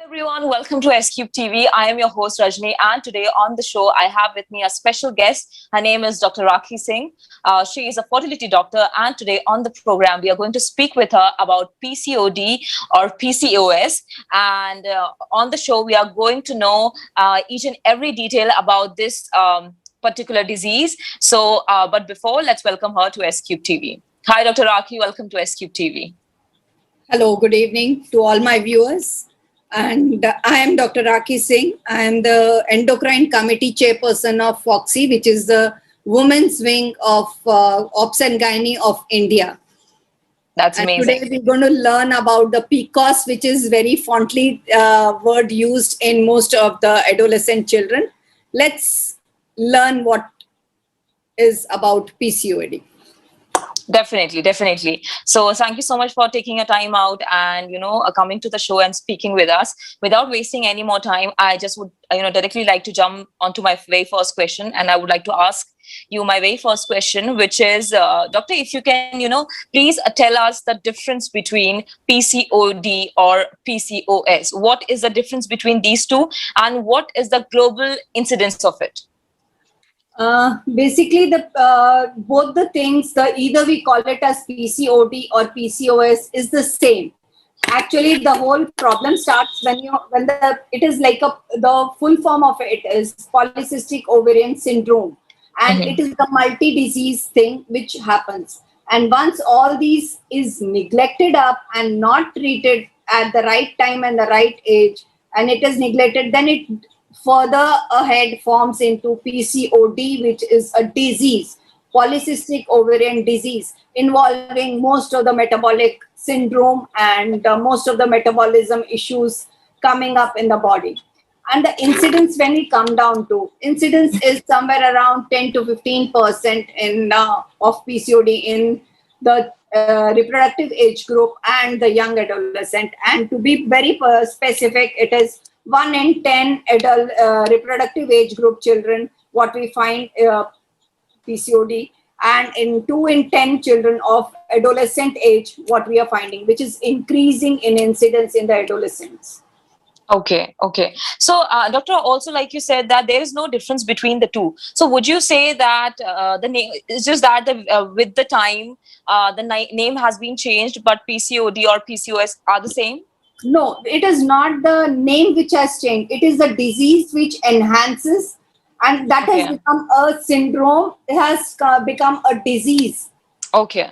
everyone, welcome to S-Cube TV. I am your host Rajni, and today on the show I have with me a special guest. Her name is Dr. Rakhi Singh. She is a fertility doctor, and today on the program we are going to speak with her about PCOD or PCOS. And on the show we are going to know each and every detail about this particular disease. But before, let's welcome her to S-Cube TV. Hi, Dr. Rakhi. Welcome to S-Cube TV. Hello, good evening to all my viewers. And I am Dr. Rakhi Singh. I am the Endocrine Committee Chairperson of Conceive, which is the women's wing of Obs and Gynae of India. That's amazing. Today we're going to learn about the PCOS, which is very fondly word used in most of the adolescent children. Let's learn what is about PCOD. Definitely. So thank you so much for taking your time out and, coming to the show and speaking with us. Without wasting any more time, I just would, directly like to jump onto my very first question. And I would like to ask you my very first question, which is, Doctor, if you can, please tell us the difference between PCOD or PCOS. What is the difference between these two? And what is the global incidence of it? Basically, both the things, either we call it as PCOD or PCOS, is the same. Actually, the whole problem starts it is like the full form of it is Polycystic Ovarian Syndrome, and it is the multi-disease thing which happens. And once all these is neglected up and not treated at the right time and the right age, and it is neglected, then it further ahead forms into PCOD, which is a disease, polycystic ovarian disease, involving most of the metabolic syndrome and most of the metabolism issues coming up in the body. And the incidence, when we come down to, incidence is somewhere around 10 to 15% of PCOD in the reproductive age group and the young adolescent. And to be very specific, it is 1 in 10 adult reproductive age group children, what we find PCOD, and in 2 in 10 children of adolescent age, what we are finding, which is increasing in incidence in the adolescents. Okay. So, Doctor, also, like you said, that there is no difference between the two. So, would you say that the name is just that with the time, the name has been changed, but PCOD or PCOS are the same? No, it is not the name which has changed. It is the disease which enhances, and that has become a syndrome. It has become a disease. Okay,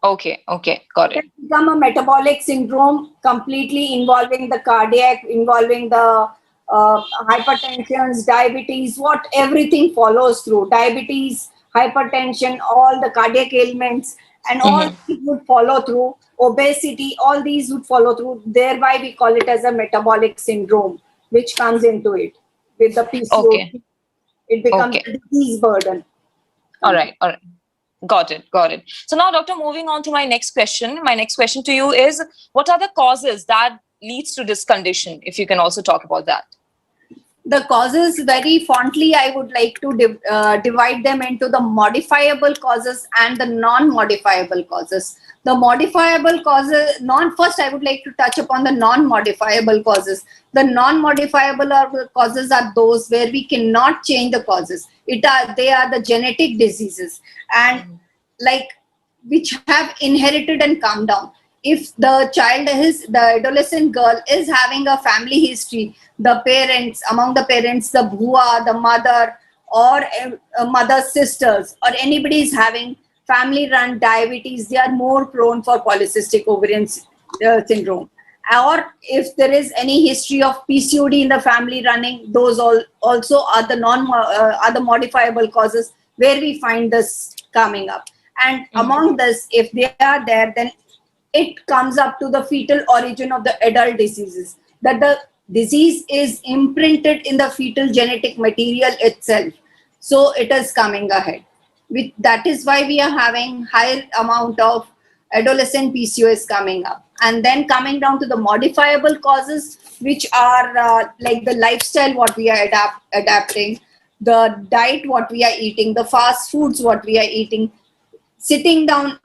got it. It has become a metabolic syndrome, completely involving the cardiac, involving the hypertension, diabetes, everything follows through. Diabetes, hypertension, all the cardiac ailments, and all these would follow through. Obesity, all these would follow through. Thereby, we call it as a metabolic syndrome, which comes into it with the PCOD. It becomes a disease burden. All right. Got it. So now, Doctor, moving on to my next question. My next question to you is, what are the causes that leads to this condition? If you can also talk about that. The causes, very fondly, I would like to divide them into the modifiable causes and the non-modifiable causes. The modifiable causes, first I would like to touch upon the non-modifiable causes. The non-modifiable causes are those where we cannot change the causes. They are the genetic diseases, and which have inherited and come down. If the adolescent girl is having a family history, among the parents, the bhua, the mother, or mother's sisters, or anybody is having family-run diabetes, they are more prone for polycystic ovarian syndrome. Or if there is any history of PCOD in the family running, those also are the modifiable causes where we find this coming up. And among this, if they are there, then it comes up to the fetal origin of the adult diseases, that the disease is imprinted in the fetal genetic material itself. So it is coming ahead. That is why we are having higher amount of adolescent PCOS coming up. And then coming down to the modifiable causes, which are like the lifestyle, what we are adapting, the diet, what we are eating, the fast foods, what we are eating, sitting down,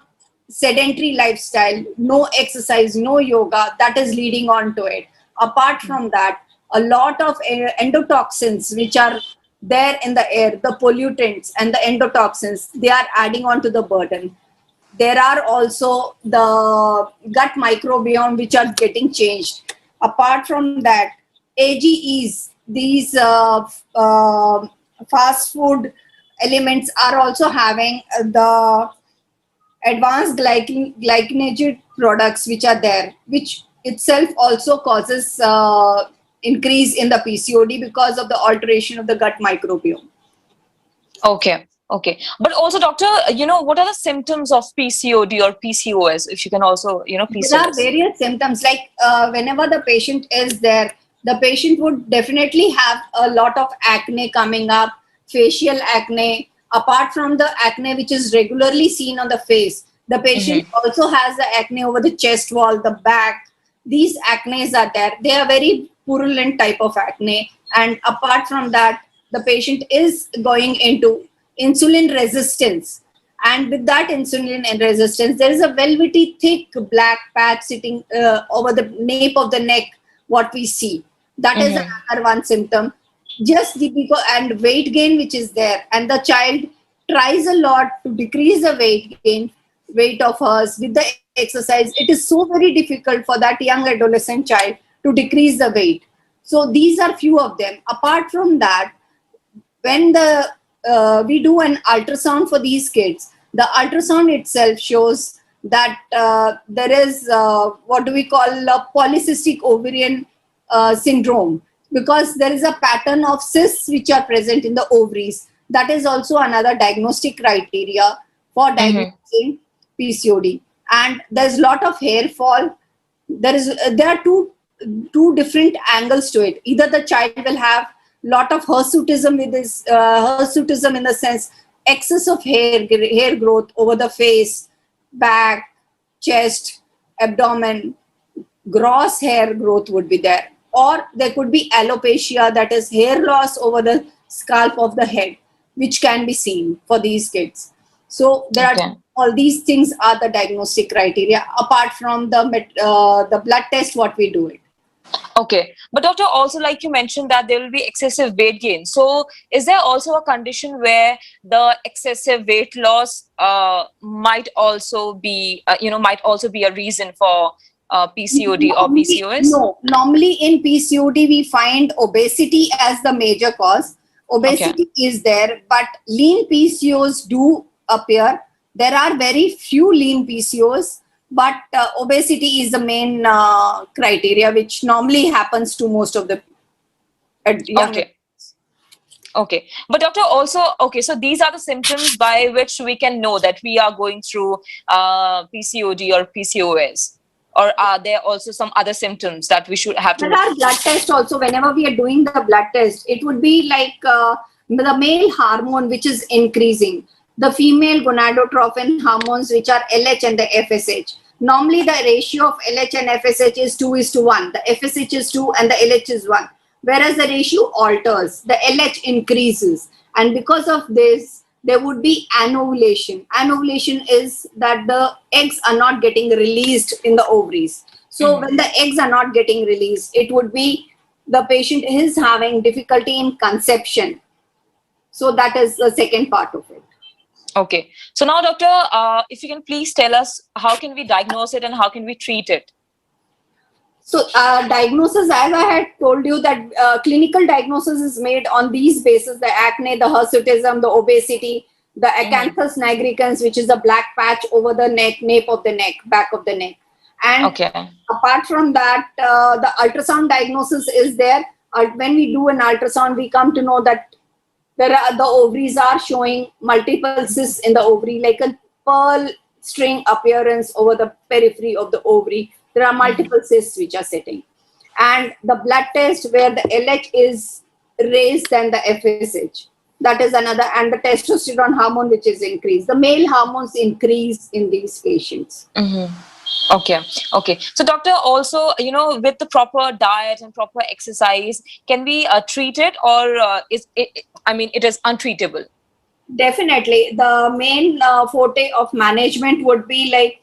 sedentary lifestyle, no exercise, no yoga, that is leading on to it. Apart from that, a lot of endotoxins which are there in the air, the pollutants and the endotoxins, they are adding on to the burden. There are also the gut microbiome which are getting changed. Apart from that, AGEs, these fast food elements are also having the advanced glycinated products which are there, which itself also causes increase in the PCOD because of the alteration of the gut microbiome. Okay. Okay. But also, doctor, what are the symptoms of PCOD or PCOS? If you can also, please There tell are us. various symptoms, like whenever the patient is there, the patient would definitely have a lot of acne coming up, facial acne. Apart from the acne which is regularly seen on the face, the patient also has the acne over the chest wall, the back. These acnes are there. They are very purulent type of acne. And apart from that, the patient is going into insulin resistance. And with that insulin and resistance, there is a velvety thick black patch sitting over the nape of the neck, what we see. That is another one symptom. Just because, and weight gain which is there, and the child tries a lot to decrease the weight of hers with the exercise. It is so very difficult for that young adolescent child to decrease the weight. So these are few of them. Apart from that, when we do an ultrasound for these kids, the ultrasound itself shows that there is what do we call a polycystic ovarian syndrome, because there is a pattern of cysts which are present in the ovaries. That is also another diagnostic criteria for diagnosing PCOD. And there's a lot of hair fall. There are two different angles to it. Either the child will have lot of hirsutism with this hirsutism in the sense excess of hair growth over the face, back, chest, abdomen, gross hair growth would be there. Or there could be alopecia, that is hair loss over the scalp of the head, which can be seen for these kids. So there are all these things are the diagnostic criteria, apart from the blood test what we do it. Okay. But doctor, also like you mentioned that there will be excessive weight gain. So is there also a condition where the excessive weight loss might also be a reason for PCOD or PCOS? No, normally in PCOD we find obesity as the major cause. Obesity is there, but lean PCOS do appear. There are very few lean PCOS, but obesity is the main criteria which normally happens to most of the young. Okay. But doctor, also, so these are the symptoms by which we can know that we are going through PCOD or PCOS. Or are there also some other symptoms that we should have to There are blood tests also. Whenever we are doing the blood test, it would be like the male hormone which is increasing, the female gonadotropin hormones which are LH and the FSH. Normally the ratio of LH and FSH is 2:1. The FSH is 2 and the LH is 1. Whereas the ratio alters, the LH increases. And because of this, there would be anovulation. Anovulation is that the eggs are not getting released in the ovaries. So when the eggs are not getting released, it would be the patient is having difficulty in conception. So that is the second part of it. Okay. So now, doctor, if you can please tell us how can we diagnose it and how can we treat it? So diagnosis, as I had told you, that clinical diagnosis is made on these bases: the acne, the hirsutism, the obesity, the acanthus nigricans, which is the black patch over the neck, nape of the neck, back of the neck. And apart from that, the ultrasound diagnosis is there. When we do an ultrasound, we come to know that the ovaries are showing multiple cysts in the ovary, like a pearl string appearance over the periphery of the ovary. There are multiple cysts which are sitting. And the blood test where the LH is raised than the FSH. That is another. And the testosterone hormone which is increased. The male hormones increase in these patients. Okay. So doctor, also, with the proper diet and proper exercise, can we treat it, or it is untreatable? Definitely. The main forte of management would be like,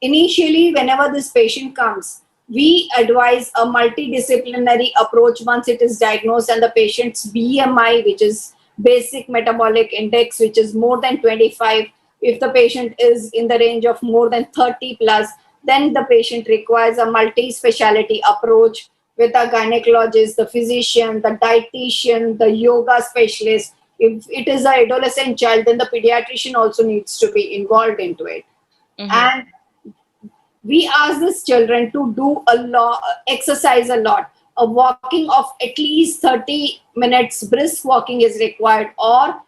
initially, whenever this patient comes, we advise a multidisciplinary approach once it is diagnosed and the patient's BMI, which is basic metabolic index, which is more than 25. If the patient is in the range of more than 30 plus, then the patient requires a multi-speciality approach with a gynecologist, the physician, the dietitian, the yoga specialist. If it is an adolescent child, then the pediatrician also needs to be involved into it. And we ask these children to do a lot, exercise a lot. A walking of at least 30 minutes, brisk walking is required, or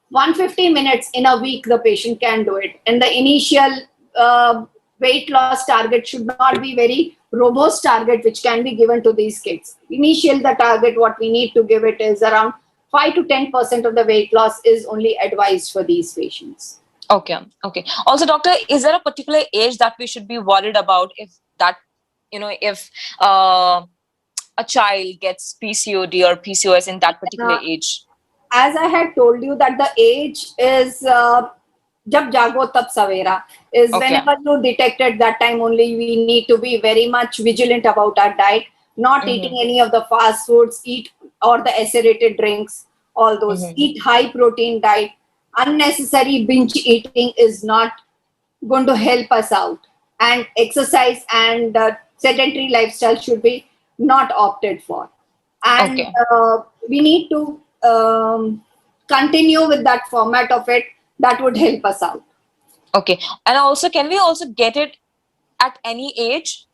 150 minutes in a week, the patient can do it. And the initial weight loss target should not be very robust target, which can be given to these kids. Initial, the target, what we need to give it is around 5 to 10% of the weight loss is only advised for these patients. Okay. Also, doctor, is there a particular age that we should be worried about if that, if a child gets PCOD or PCOS in that particular age? As I had told you that the age is jab jago tab savera, is whenever you detect it, that time only we need to be very much vigilant about our diet, not eating any of the fast foods, eat or the acidulated drinks, all those, eat high protein diet. Unnecessary binge eating is not going to help us out, and exercise and sedentary lifestyle should be not opted for, and we need to continue with that format of it. That would help us out. Okay. And also, can we also get it at any age?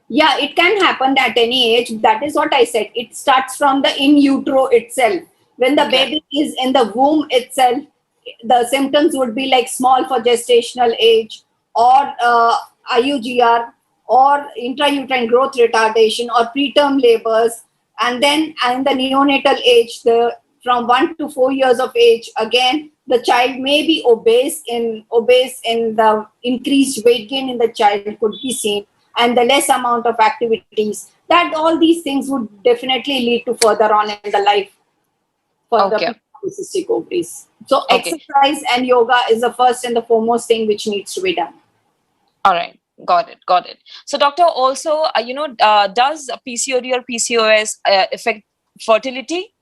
Yeah, it can happen at any age. That is what I said. It starts from the in utero itself. When the baby is in the womb itself, the symptoms would be like small for gestational age, or IUGR, or intrauterine growth retardation, or preterm labors. And then in the neonatal age, from 1 to 4 years of age, again, the child may be obese in the increased weight gain in the child could be seen, and the less amount of activities. That all these things would definitely lead to further on in the life for the polycystic ovaries. So exercise and yoga is the first and the foremost thing which needs to be done. All right. Got it. So, doctor, also, does PCOD or PCOS affect fertility?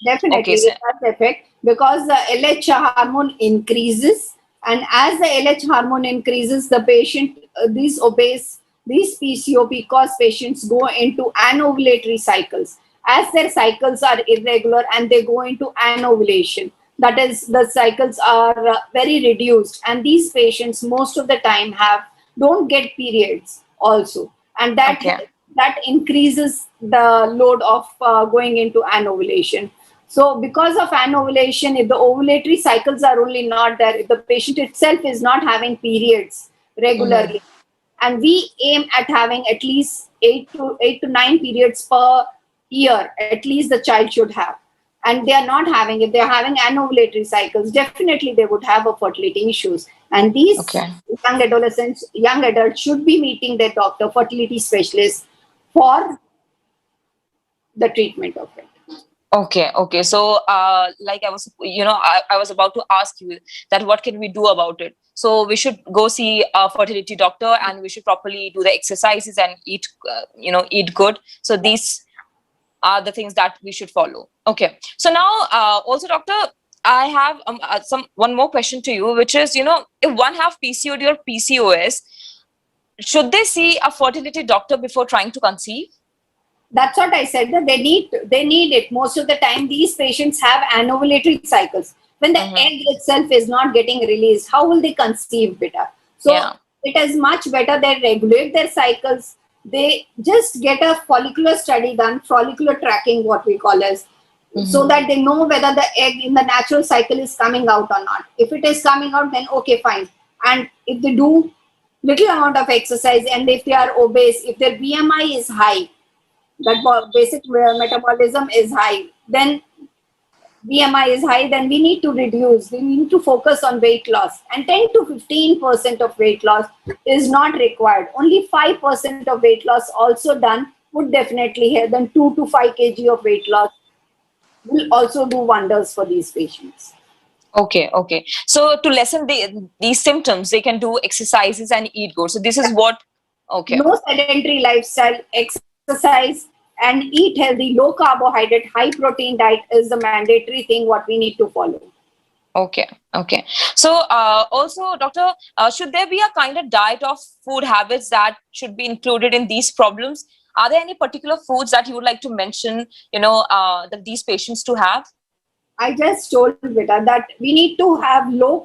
Definitely, it does affect, because the LH hormone increases, and as the LH hormone increases, the patient, these PCOS patients go into anovulatory cycles. As their cycles are irregular and they go into anovulation, that is, the cycles are very reduced, and these patients most of the time don't get periods also, and that increases the load of going into anovulation. So because of anovulation, if the ovulatory cycles are only not there, if the patient itself is not having periods regularly, and we aim at having at least 8 to 9 periods per year, at least the child should have, and they are not having it, they are having anovulatory cycles, definitely they would have a fertility issues. And these young adults should be meeting their doctor, fertility specialist, for the treatment of it. Okay. So, like I was about to ask you that what can we do about it? So we should go see a fertility doctor, and we should properly do the exercises and eat good. So these are the things that we should follow. Okay. So now, also, doctor, I have one more question to you, which is, if one have PCOD or PCOS, should they see a fertility doctor before trying to conceive? That's what I said, that they need it. Most of the time, these patients have anovulatory cycles. When the egg itself is not getting released, how will they conceive better? So it is much better they regulate their cycles. They just get a follicular study done, follicular tracking, what we call as, so that they know whether the egg in the natural cycle is coming out or not. If it is coming out, then okay, fine. And if they do little amount of exercise, and if they are obese, if their BMI is high, that basic metabolism is high, then BMI is high, then we need to reduce. We need to focus on weight loss. And 10 to 15% of weight loss is not required. Only 5% of weight loss also done would definitely help. Then 2 to 5 kg of weight loss will also do wonders for these patients. Okay. So to lessen these symptoms, they can do exercises and eat good. So this is what Okay. No sedentary lifestyle, exercise, and eat healthy, low carbohydrate, high protein diet is the mandatory thing what we need to follow. Okay. Okay. So, also, doctor, should there be a kind of diet of food habits that should be included in these problems? Are there any particular foods that you would like to mention, that these patients to have? I just told Vita that we need to have low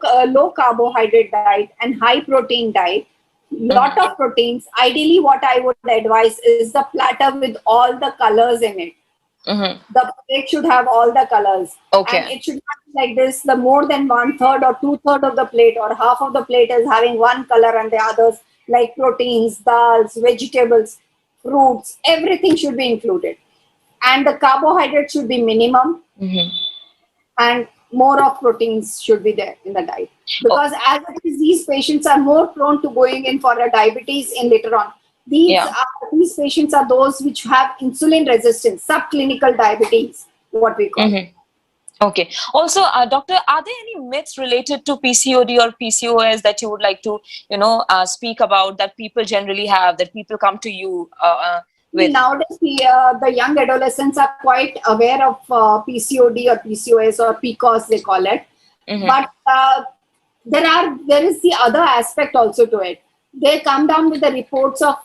carbohydrate diet and high protein diet. Lot Mm-hmm. of proteins. Ideally, what I would advise is the platter with all the colors in it. Mm-hmm. The plate should have all the colors, and Okay. it should not be like this. The more than 1/3 or 2/3 of the plate or half of the plate is having one color, and the others like proteins, dals, vegetables, fruits. Everything should be included, and the carbohydrate should be minimum, Mm-hmm. and more of proteins should be there in the diet, Oh, because as it is, these patients are more prone to going in for a diabetes in later on. yeah. These patients are those which have insulin resistance, subclinical diabetes, what we call. Mm-hmm. Okay. Also, doctor, are there any myths related to PCOD or PCOS that you would like to, speak about, that people generally have, that people come to you with? Nowadays, the young adolescents are quite aware of PCOD or PCOS or PCOS, they call it. Mm-hmm. But there is the other aspect also to it. They come down with the reports of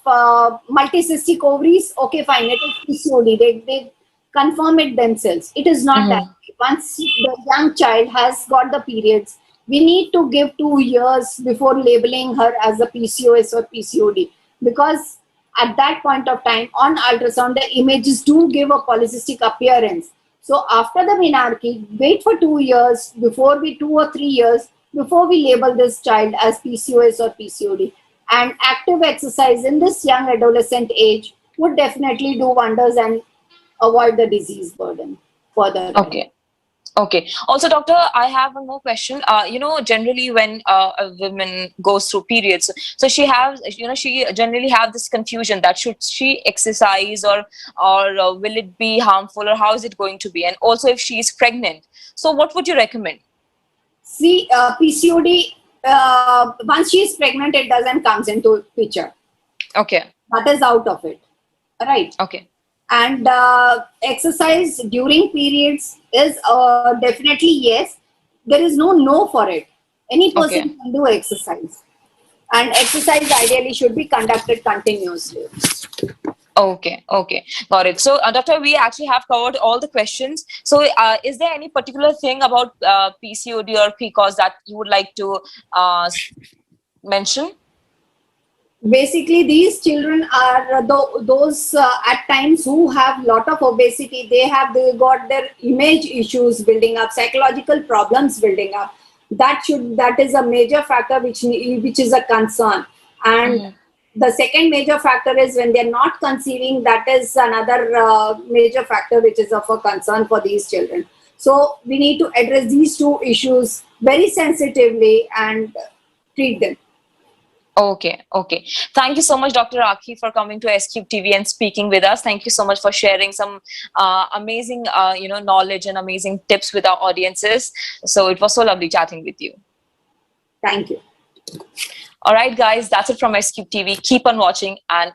multicystic ovaries. Okay, fine, it is PCOD. They confirm it themselves. It is not that. Mm-hmm. Once the young child has got the periods, we need to give 2 years before labeling her as a PCOS or PCOD, because at that point of time on ultrasound the images do give a polycystic appearance. So after the menarche, wait for 2 years before 2 or 3 years before we label this child as PCOS or PCOD. And active exercise in this young adolescent age would definitely do wonders and avoid the disease burden further ahead. Okay. Okay. Also, doctor, I have one more question. Generally when a woman goes through periods, so she generally have this confusion that should she exercise, or will it be harmful, or how is it going to be? And also, if she is pregnant, so what would you recommend? See, PCOD, once she is pregnant, it doesn't comes into picture. Okay. That is out of it, right? Okay. And exercise during periods is definitely yes. There is no for it. Any Okay. person can do exercise, and exercise ideally should be conducted continuously. Okay, okay, got it. So, doctor, we actually have covered all the questions. So, is there any particular thing about PCOD or PCOS that you would like to mention? Basically, these children are those at times who have lot of obesity. They got their image issues building up, psychological problems building up. That is a major factor which is a concern. And Mm-hmm. the second major factor is when they're not conceiving. That is another major factor which is of a concern for these children. So we need to address these two issues very sensitively and treat them. Okay, okay. Thank you so much, Dr. Rakhi, for coming to SQ TV and speaking with us. Thank you so much for sharing some amazing, knowledge and amazing tips with our audiences. So it was so lovely chatting with you. Thank you. All right, guys, that's it from SQ TV. Keep on watching and